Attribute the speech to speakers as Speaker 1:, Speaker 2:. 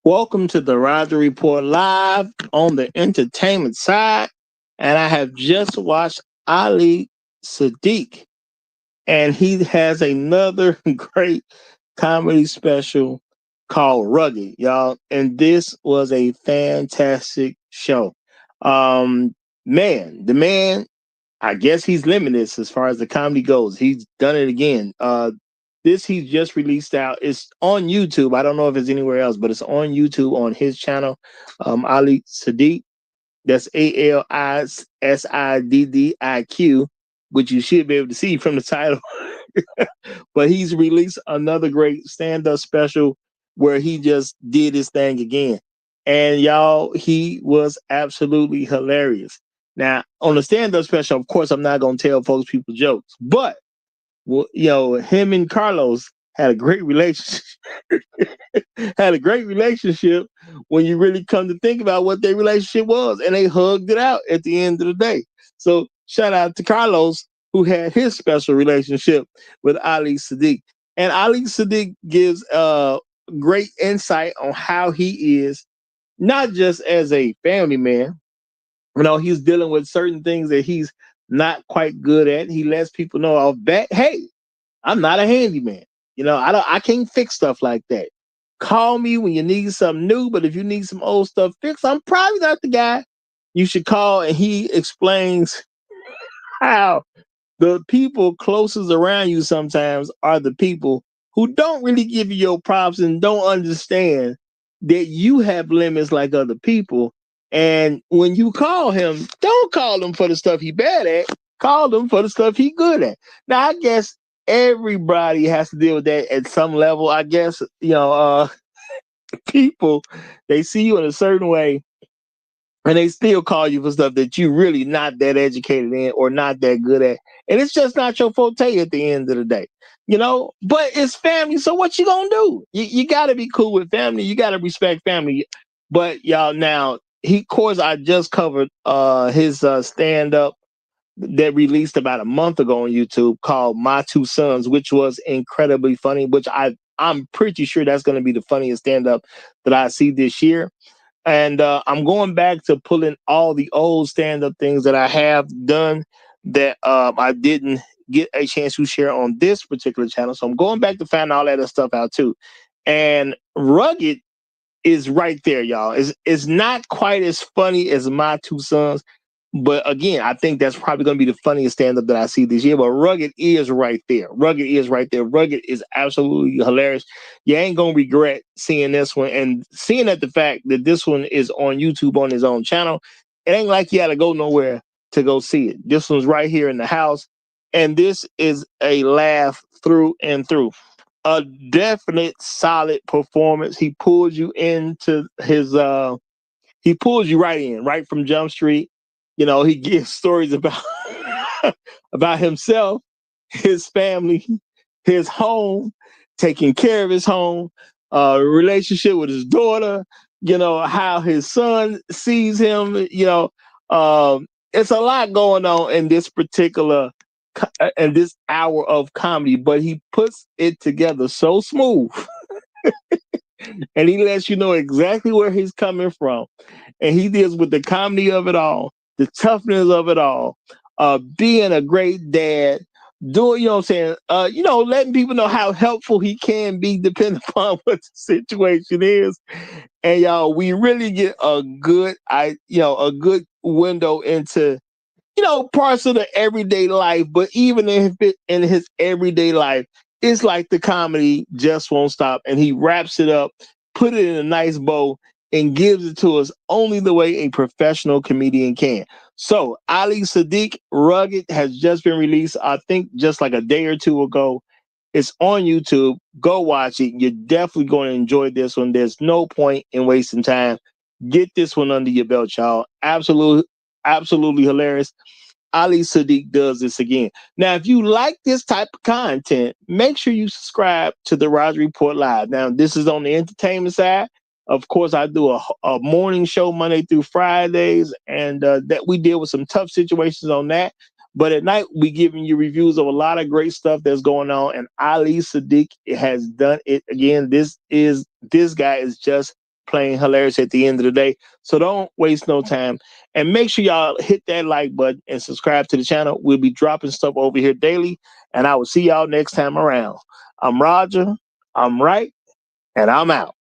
Speaker 1: Welcome to the Roger Report live on the entertainment side. And I have just watched Ali Siddiq, and he has another great comedy special called Rugged, y'all. And this was a fantastic show. Um, the man, I guess he's limitless as far as the comedy goes. He's done it again. This he just released out. It's on YouTube. I don't know if it's anywhere else, but it's on YouTube on his channel, Ali Siddiq. That's ALISIDDIQ, which you should be able to see from the title. But he's released another great stand-up special where he just did his thing again. And y'all, he was absolutely hilarious. Now, on the stand-up special, of course, I'm not gonna tell folks people jokes, but him and Carlos had a great relationship. Had a great relationship when you really come to think about what their relationship was, and they hugged it out at the end of the day. So shout out to Carlos, who had his special relationship with Ali Siddiq. And Ali Siddiq gives great insight on how he is, not just as a family man. He's dealing with certain things that he's not quite good at. He lets people know off bat, hey, I'm not a handyman. I can't fix stuff like that. Call me when you need something new, but if you need some old stuff fixed, I'm probably not the guy you should call. And he explains how the people closest around you sometimes are the people who don't really give you your props and don't understand that you have limits like other people. And when you call him, don't call him for the stuff he bad at. Call him for the stuff he good at. Now, I guess everybody has to deal with that at some level. I guess, people, they see you in a certain way and they still call you for stuff that you really not that educated in or not that good at. And it's just not your forte at the end of the day. But it's family. So what you gonna do? You gotta be cool with family. You gotta respect family. But y'all, now of course, I just covered his stand-up that released about a month ago on YouTube called My Two Sons, which was incredibly funny, which I'm pretty sure that's gonna be the funniest stand-up that I see this year. And I'm going back to pulling all the old stand-up things that I have done that I didn't get a chance to share on this particular channel. So I'm going back to find all that other stuff out too. And Rugged is right there, y'all. It's not quite as funny as My Two Sons, but again, I think that's probably going to be the funniest stand-up that I see this year. But Rugged is right there. Rugged is right there. Rugged is absolutely hilarious. You ain't going to regret seeing this one. And seeing that the fact that this one is on YouTube on his own channel, it ain't like you had to go nowhere to go see it. This one's right here in the house. And this is a laugh through and through. A definite solid performance. He pulls you into he pulls you right in, right from Jump Street. He gives stories about about himself, his family, his home, taking care of his home, relationship with his daughter, how his son sees him, it's a lot going on in this particular in this hour of comedy, but he puts it together so smooth and he lets you know exactly where he's coming from. And he deals with the comedy of it all, the toughness of it all, being a great dad, doing, you know what I'm saying, letting people know how helpful he can be depending upon what the situation is. And y'all, we really get a good window into, parts of the everyday life, but even in his everyday life, it's like the comedy just won't stop. And he wraps it up, put it in a nice bow, and gives it to us only the way a professional comedian can. So Ali Siddiq Rugged has just been released, I think just like a day or two ago. It's on YouTube. Go watch it. You're definitely going to enjoy this one. There's no point in wasting time. Get this one under your belt, y'all. Absolutely hilarious. Ali Siddiq does this again. Now, if you like this type of content, make sure you subscribe to the Roger Report Live. Now, this is on the entertainment side. Of course, I do a morning show Monday through Fridays, and that we deal with some tough situations on that. But at night, we giving you reviews of a lot of great stuff that's going on. And Ali Siddiq has done it again. This guy is just plain hilarious at the end of the day. So don't waste no time. And make sure y'all hit that like button and subscribe to the channel. We'll be dropping stuff over here daily. And I will see y'all next time around. I'm Roger. I'm right. And I'm out.